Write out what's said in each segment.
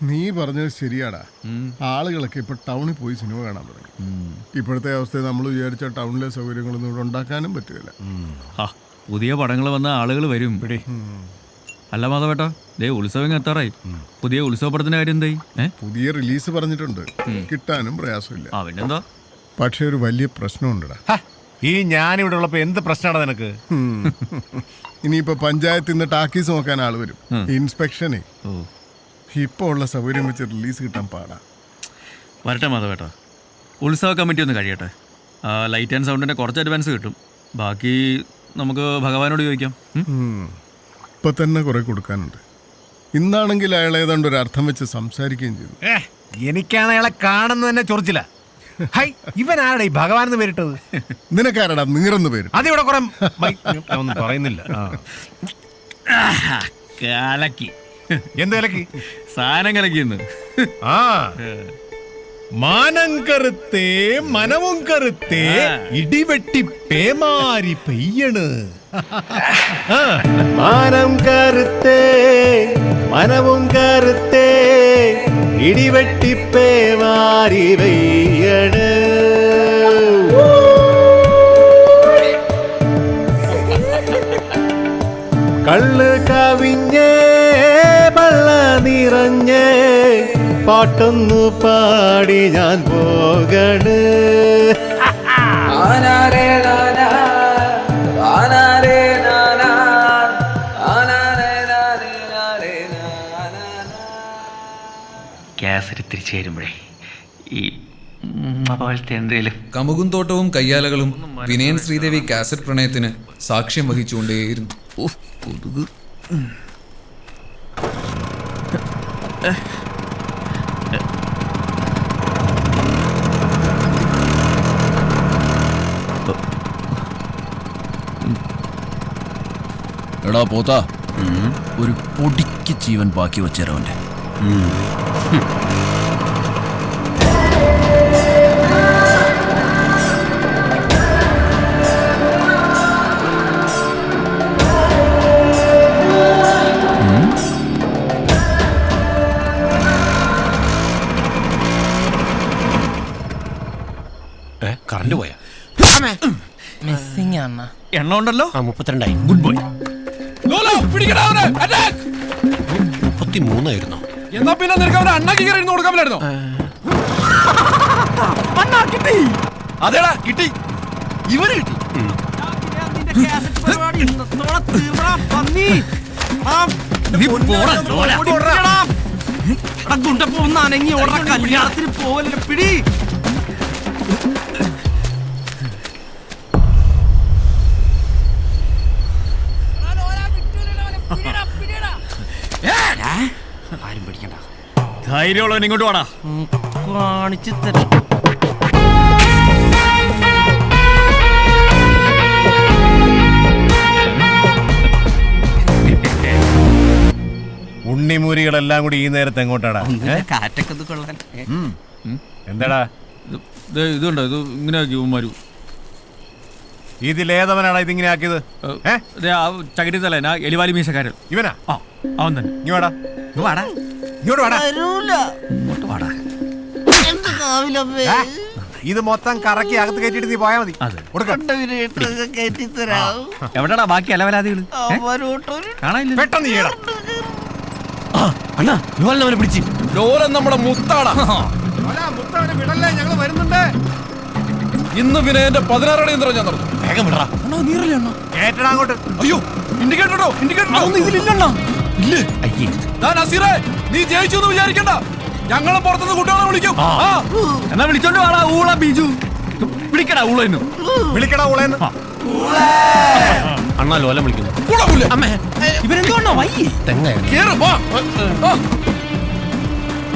നീ പറഞ്ഞത് ശരിയാടാ. ആളുകളൊക്കെ ഇപ്പൊ ടൗണിൽ പോയി സിനിമ കാണാൻ തുടങ്ങി. ഇപ്പോഴത്തെ അവസ്ഥയിൽ നമ്മൾ വിചാരിച്ച ടൗണിലെ സൗകര്യങ്ങളൊന്നും ഇവിടെ ഉണ്ടാക്കാനും പറ്റില്ല. പുതിയ പടങ്ങൾ വന്ന ആളുകൾ വരും. അല്ല മാധവേട്ടാ, ദേ ഉത്സവം എത്താറായി. പുതിയ ഉത്സവപ്പടത്തിന്റെ കാര്യം എന്തായി? പുതിയ റിലീസ് പറഞ്ഞിട്ടുണ്ട്, കിട്ടാനും പ്രയാസമില്ല. പിന്നെന്താ? പക്ഷെ ഒരു വലിയ പ്രശ്നമുണ്ടടാ. ഈ ഞാനിവിടെ ഉള്ളപ്പോ എന്ത് പ്രശ്നമാണ് നിനക്ക്? ഇനിയിപ്പോ പഞ്ചായത്തിൽ നിന്ന് ടാക്കീസ് നോക്കാൻ ആള് വരും, ഇൻസ്പെക്ഷനെ. ഇപ്പൊ ഉള്ള സൗകര്യം വെച്ച് റിലീസ് കിട്ടാൻ പാടാ. വരട്ടെ മാധവേട്ടാ, ഉത്സവ കമ്മിറ്റി ഒന്ന് കഴിയട്ടെ. ലൈറ്റ് ആൻഡ് സൗണ്ടിന്റെ കുറച്ച് അഡ്വാൻസ് കിട്ടും. ബാക്കി നമുക്ക് ഭഗവാനോട് ചോദിക്കാം. ഇപ്പൊ തന്നെ കുറെ കൊടുക്കാനുണ്ട്. ഇന്നാണെങ്കിൽ അയാൾ ഏതാണ്ട് ഒരു അർത്ഥം വെച്ച് സംസാരിക്കുകയും ചെയ്തു. എനിക്കാണ് അയാളെ കാണുന്നത് തന്നെ ചൊറിച്ചില്ല. ഇവൻ ആരുടെ ഈ ഭഗവാൻ എന്ന് പേരിട്ടത്? നിനക്കാരടാ നീറന്ന് പേര്? അതിവിടെ കുറെ ഒന്നും പറയുന്നില്ല. കലക്കി. എന്ത് കലക്കി? സാധനം കലക്കിന്ന്. മാനം കറുത്തേ മനവും കറുത്തേ ഇടിവെട്ടി പേമാരി പെയ്യണ്. മാനം കറുത്തേ മനവും കറുത്തേ ഇടിവെട്ടി പേമാരി പെയ്യണ്. കള്ള് കവിഞ്ഞേ പള്ള നിറഞ്ഞേ പാട്ടൊന്നു പാടി ഞാൻ പോകണ്. കാസറ്റ് തിരിച്ചു വരുമ്പോഴേ ഈ പോലത്തെ എന്തേലും. കമുകുന്തോട്ടവും കയ്യാലകളും വിനയൻ ശ്രീദേവി കാസറ്റ് പ്രണയത്തിന് സാക്ഷ്യം വഹിച്ചുകൊണ്ടേയിരുന്നു. കൊതുക്. എടാ പോത്താ, ഒരു പൊടിക്ക് ജീവൻ ബാക്കി വെച്ചേരവന്റെ. കറണ്ട് പോയാ? എണ്ണ ഉണ്ടല്ലോ. 32. Good boy. 33 ആയിരുന്നു. എന്നാ പിന്നെ നിനക്ക് അവനെ അണ്ണാക്കി കയറിയിരുന്ന് കൊടുക്കാമല്ലായിരുന്നോ? അതേടാ കിട്ടി, ഇവന് കിട്ടി. കല്യാണത്തിന് പോവല്ലേ പിടി. ആരും പിടിക്കണ്ട. ധൈര്യമുള്ളവൻ ഇങ്ങോട്ട് വാടാ, കാണിച്ചു തരാം. ഉണ്ണിമൂരികളെല്ലാം കൂടി ഈ നേരത്തെ എങ്ങോട്ടാടാ? കാറ്റൊക്കെ ഇത് കൊള്ളാൻ. എന്താടാ ഇതുണ്ടോ? ഇത് ഇങ്ങനെ ആക്കി ഉമ്മാരു. ഇതിലേതവനാടാ ഇതിങ്ങനെ ആക്കിയത്? ചകിരി തലേന എലിവാലി മീശക്കാരൻ ഇവനാ? അവൻ തന്നെ. ഇങ്ങോട്ടാ, വാടാ, ഇങ്ങോട്ട് വാടാ. ഇങ്ങോട്ട് വാടാ. ഇത് മൊത്തം കറക്കി അകത്ത് കയറ്റിട്ട് നീ പോയാ മതി. എവിടെടാ ബാക്കി അലവലാദികള്? കാണാനില്ല. പെട്ടെന്ന് ചെയ്യടാ. അണ്ണാ, ലോലനെ പിടിച്ച്. ലോലൻ നമ്മുടെ മുത്താടാ. വിടല്ലേ, ഞങ്ങള് വരുന്നുണ്ട്. ഇന്ന് വിനയന്റെ 16 അടി യന്ത്രം ഞാൻ നടന്നു. വേഗം വിടറാ. കേട്ടടാ അങ്ങോട്ട്. അയ്യോ, ഇൻഡിക്കേറ്ററോ ഇല്ലേ? നസീറേ, നീ ജയിച്ചു എന്ന് വിചാരിക്കണ്ട. ഞങ്ങളും പുറത്തുനിന്ന് കുട്ടികളെ വിളിക്കും. എന്നാ വിളിച്ചോണ്ട് വാടാ ഊള ബീജു. വിളിക്കടാ ഊളെന്ന്. വിളിക്കടാ ഊളേന്ന്. അണ്ണാ ലോലം വിളിക്കുന്നു. ഇവരെന്തുകൊണ്ടോ വയ്യ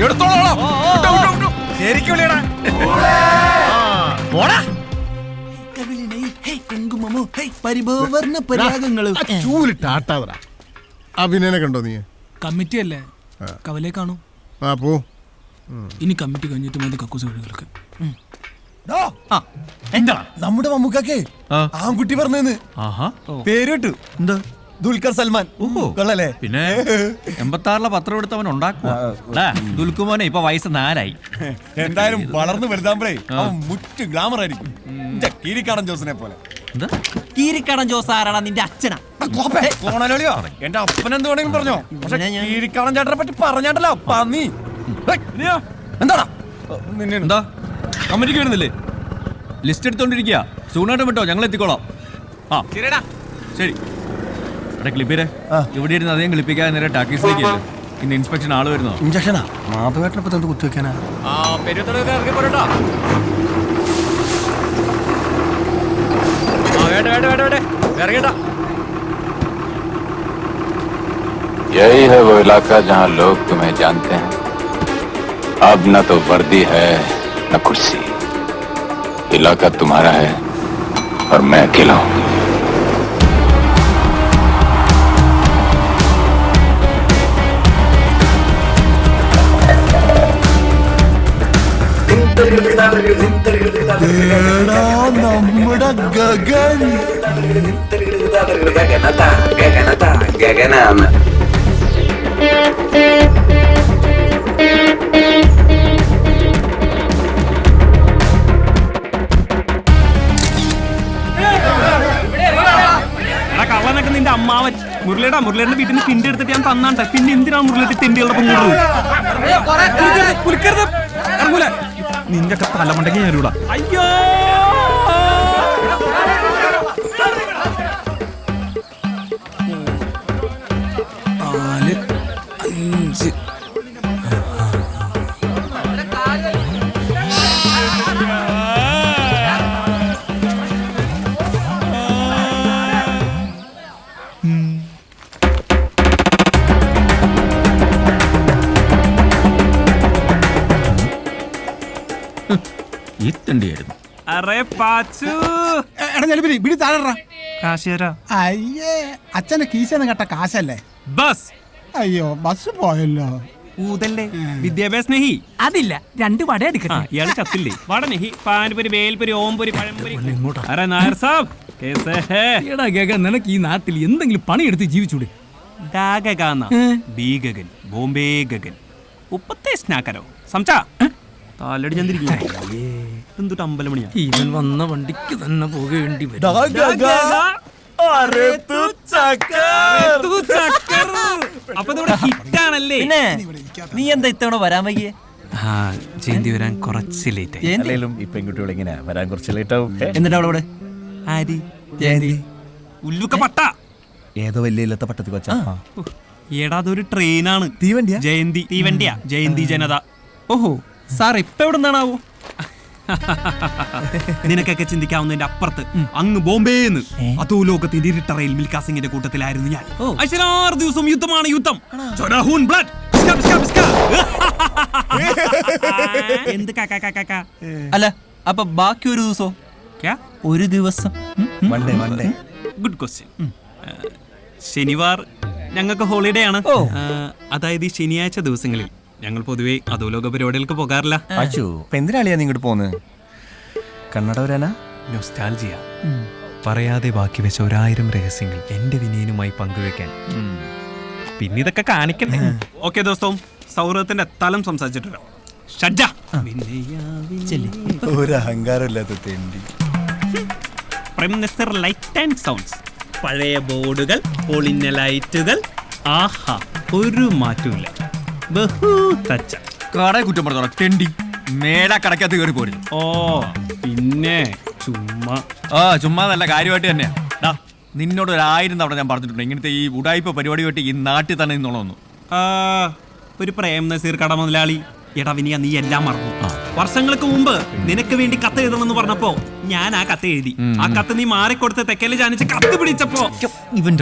എടുത്തോളാം. ശരിക്കും വിളിയടാ. കുങ്കുമമോ പരിഭവർണ്ണ പരാഗങ്ങളും ചൂലിട്ടാട്ടാതടാ. അഭിനയനെ കണ്ടോ നീ? കമ്മിറ്റി അല്ലേ, കവലേ കാണൂ. പോ. ഇനി കമ്മിറ്റി കഴിഞ്ഞിട്ട് മതി കക്കൂസ് വഴികൾക്ക്. നമ്മുടെ മമ്മൂക്കേ ആൺകുട്ടി പറഞ്ഞെന്ന് ആഹാ, പേര് കിട്ടു. എന്താ? ദുൽഖർ സൽമാൻ കൊള്ളല്ലേ? പിന്നെ 86-ലെ പത്രം എടുത്തവൻ ഉണ്ടാക്കുക ദുൽക്കുമോനെ ഇപ്പൊ വയസ്സ് 4 എന്തായാലും വളർന്നു വലുതാകുമ്പോഴേ അവൻ മുറ്റ് ഗ്ലാമർ ആയിരിക്കും. കീരിക്കാടൻ ജോസിനെ പോലെ. എന്താ കീരിക്കാടൻ ജോസ് ആരാടാ? നിന്റെ അച്ഛനാ? കോണലോളിയോ എന്റെ അപ്പൻ എന്ത് വേണമെങ്കിലും പറഞ്ഞോ. പക്ഷെ കീരിക്കാടൻ ചേട്ടനെ പറ്റി പറഞ്ഞാട്ടല്ലോ പന്നി. എന്താടാ എന്താ കമ്മിറ്റിക്ക് വരുന്നില്ലേ? ലിസ്റ്റ് എടുത്തോണ്ടിരിക്കുക. സൂണായിട്ട് വിട്ടോ, ഞങ്ങൾ എത്തിക്കോളാം. ആ ശരി. എടാ ക്ലിപ്പിരെ, ഇവിടെ ഇരുന്ന് അധികം ക്ലിപ്പിക്കാതെ നേരെ ടാക്കീസിലേക്ക് ഇന്ന് ഇൻസ്പെക്ഷൻ ആള് വരുന്നോ? ഇഞ്ചക്ഷനാ? മാധവേട്ടനപ്പോ എന്ത് കുത്തിവെക്കാനാ? ഇറങ്ങി പോരട്ടോ. ഇറങ്ങിട്ടാ. यही है वो इलाका जहाँ लोग तुम्हें जानते हैं. अब न तो वर्दी है न कुर्सी. इलाका तुम्हारा है और मैं अकेला हूँ. നമ്മുടെ ഗഗൻ गगनाम കള്ളനൊക്കെ നിന്റെ അമ്മാവൻ മുരളിയുടെ വീട്ടിൽ നിന്ന് തിണ്ടി എടുത്തിട്ട് ഞാൻ തന്നാട്ടെ. പിന്നെ എന്തിനാ മുരളിട്ട് തിണ്ടികളുടെ ഇറങ്ങൂല. നിന്റെ ഒക്കെ തലമുണ്ടെങ്കിൽ ഞാനൂടാ. അയ്യോ നാല് അഞ്ച് ഈ തണ്ടിയായിരുന്നു. അറേ പാച്ചു പിടി താഴെ. കാശേരാ അയ്യേ, അച്ഛന്റെ കീശന്ന് കേട്ട കാശല്ലേ? ബസ് അയ്യോ, ബസ് പോയല്ലോ. ഊതല്ലേ വിദ്യാഭ്യാസ നെഹി അതില്ല. 2 വട എടുക്കട്ടെ. ഇയാള് ചത്തില്ലേ? വട നെഹി, പാൻപുരി, വേൽപുരി, ഓംപുരി, പഴംപുരി. അരെ നായർ സാബ് കേസേ ഹേ? എടാ ഗഗൻ, നിനക്ക് ഈ നാട്ടിൽ എന്തെങ്കിലും പണിയെടുത്ത് ജീവിച്ചൂടെ? ഡാഗഗാന ബി ഗഗൻ, ബോംബെ ഗഗൻ, ഉപ്പത്തെ സ്നാക്കരോ സംസാ താലടി ചന്ദ്രിക്കും. എന്തൊട്ട് 50 മണിയാ? ഇവൻ വന്ന വണ്ടിക്ക് തന്നെ പോകേണ്ടി വരും. അപ്പൊ ഹിറ്റാണല്ലേ? നീ എന്താ ഇത്തവണ വരാൻ വയ്യേ? ജയന്തി വരാൻ കുറച്ച് ലേറ്റ് ആയി. ഈ പെൺകുട്ടികൾ ഇങ്ങനെ വരാൻ കുറച്ച് ലേറ്റ് ആവും. എന്നിട്ട് അവളവിടെ ആരി ജയന്തി ഉല്ലുക്ക പട്ട ഏതോ വലിയ ഇല്ലാത്ത പട്ടത്തി കൊച്ചാ. എടാ അതൊരു ട്രെയിനാണ്. തീവണ്ടിയാ? ജയന്തി തീവണ്ടിയാ. ജയന്തി ജനത. ഓഹോ, സാർ ഇപ്പൊ എവിടെ നിന്നാണാവോ? നിനക്കൊക്കെ ചിന്തിക്കാവുന്നതിന്റെ അപ്പുറത്ത് അങ്ങ് ബോംബെന്ന് അതോ ലോകത്തിന്റെ ഇരുട്ടറയിൽ മിൽഖാ സിംഗിന്റെ കൂട്ടത്തിലായിരുന്നു ഞാൻ. 6 ദിവസം യുദ്ധമാണ് യുദ്ധം. ജൊനാഹൂൻ ബ്ലഡ്. എന്ത് അല്ല, അപ്പൊ ബാക്കി ഒരു ദിവസോ? ഒരു ദിവസം ഗുഡ് ക്വസ്റ്റ്യൻ. ശനിവാർ ഞങ്ങൾക്ക് ഹോളിഡേ ആണ്. അതായത് ഈ ശനിയാഴ്ച ദിവസങ്ങളിൽ ഞങ്ങൾ പൊതുവെ അധോലോക പരിപാടികൾക്ക് പോകാറില്ല. എന്തിനാളിയാ നീ ഇങ്ങോട്ട് പോന്ന്? കണ്ണട വരാനാ? നൊസ്റ്റാൾജിയ. പറയാതെ ബാക്കി വെച്ച 1000 രഹസ്യങ്ങൾ എന്റെ വിനയനുമായി പങ്കുവെക്കാൻ. പിന്നെ ഇതൊക്കെ കാണിക്കണ്ടേ? ഓക്കെ ദോസ്തവും സൗഹൃദത്തിന്റെ തലം സംസാരിച്ചിട്ടില്ല. ഒരു അഹങ്കാരമില്ലാത്ത തെണ്ടി. Prime minister light and sounds. പഴയ ബോർഡുകൾ, പൊളിഞ്ഞ ലൈറ്റുകൾ. ആഹാ, ഒരു മാറ്റമില്ല. ബഹുതച്ച കടയെ കുറ്റം പറഞ്ഞോ തെണ്ടി. മേലാ കടക്കകത്ത് കയറി പോരുന്നു. ഓ പിന്നെ ചുമ്മാ ചുമ്മാ നല്ല കാര്യമായിട്ട് തന്നെയാ. നിന്നോട് 1000 തവണ ഞാൻ പറഞ്ഞിട്ടുണ്ട് ഇങ്ങനത്തെ ഈ ഉടായ്പ പരിപാടിയായിട്ട് ഈ നാട്ടിൽ തന്നെ നിന്നോളൊന്നു. ഒരു പ്രേം നസീർ കട മുതലാളി. എടാ വിനിയ, നീ എല്ലാം മറന്നു. വർഷങ്ങൾക്ക് മുമ്പ് നിനക്ക് വേണ്ടി കത്ത് എഴുതണമെന്ന് പറഞ്ഞപ്പോ ഞാൻ ആ കത്ത് എഴുതി. ആ കത്ത് നീ മാറിക്കൊടുത്ത് തെക്കല് ജാനിച്ച് കത്ത് പിടിച്ചപ്പോ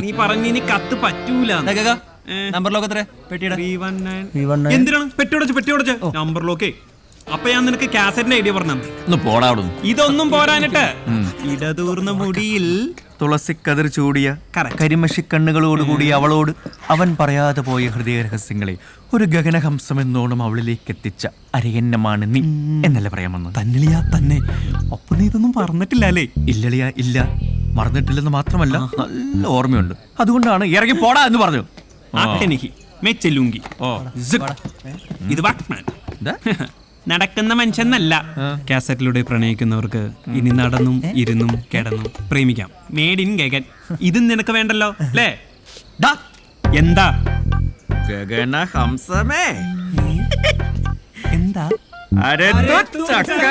നീ പറഞ്ഞു ഇനി കത്ത് പറ്റൂല. നമ്പർ ലോകത്ര പെട്ടിയുടെ 319. എന്തിനാണ് പെട്ടിയോടച്ച് നമ്പർ ലോക്കേ? അപ്പൊ ഞാൻ നിനക്ക് കാസറ്റിന്റെ ഐഡിയ പറഞ്ഞു. ഇതൊന്നും പോരാനിട്ട് ഇടതൂർന്ന മുടിയിൽ തുളസി കതിർ ചൂടിയ കരിമഷി കണ്ണുകളോടുകൂടി അവളോട് അവൻ പറയാതെ പോയ ഹൃദയ രഹസ്യങ്ങളെ ഒരു ഗഗനഹംസം എന്നോണം അവളിലേക്ക് എത്തിച്ച അരയന്നമാണ് നീ എന്നല്ലേ പറയാമെന്ന്. തന്നിലിയാ തന്നെ. അപ്പൊ നീ ഇതൊന്നും പറഞ്ഞിട്ടില്ല അല്ലേ? ഇല്ലളിയാ ഇല്ല. മറന്നിട്ടില്ലെന്ന് മാത്രമല്ല നല്ല ഓർമ്മയുണ്ട്. അതുകൊണ്ടാണ് ഇറങ്ങി പോടാ എന്ന് പറഞ്ഞു. ആട്ടെ നിഹി, മേ ചെല്ലുങ്കി. സിക്. ഇത് വാക്മാൻ. എന്താ? നടക്കുന്ന മനുഷ്യന്നല്ല. കാസറ്റിലൂടെ പ്രണയിക്കുന്നവർക്ക് ഇനി നടന്നും ഇരുന്നും കിടന്നും പ്രേമിക്കാം. Made in Gagan. ഇതും നിനക്ക് വേണ്ടല്ലോ അല്ലേ? ഡാ, എന്താ ഗഗന ഹംസമേ, എന്താ അരെ തോ ചക്ക.